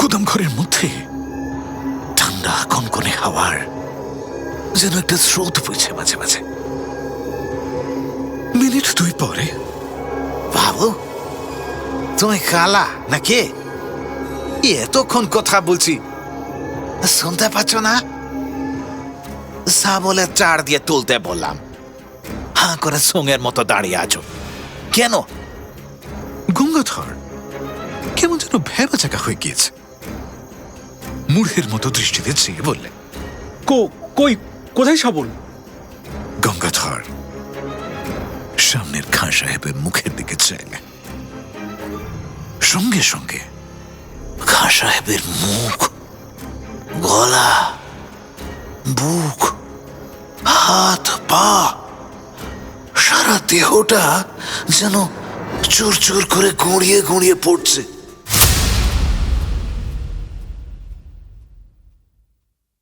গুদাম ঘরের মধ্যে ঠান্ডা কনকনে হাওয়ার যেন একটা স্রোত বইছে মাঝে মাঝে। মিনিট 2 পরে, বাবু, তুমি কালা নাকি? এতক্ষণ কথা বলছি, শুনতে পাচ্ছ না? সাবলের চার দিয়ে তুলতে বললাম, হাঁ করে সঙ্গের মতো দাঁড়িয়ে আছো কেন? গঙ্গাধর কেমন যেন ভেবা চাকা হয়ে গিয়েছে। মূঢ়ের মতো দৃষ্টিতে চেয়ে বললে, কই কোথায় শাবল? গঙ্গাধর সামনের খাঁ সাহেবের মুখের দিকে চাইলে সঙ্গে সঙ্গে খাঁ সাহেবের মুখ, গলা, বুক, হাত, পা, সারা দেহটা যেন চুর চুর করে গুঁড়িয়ে গুঁড়িয়ে পড়ছে।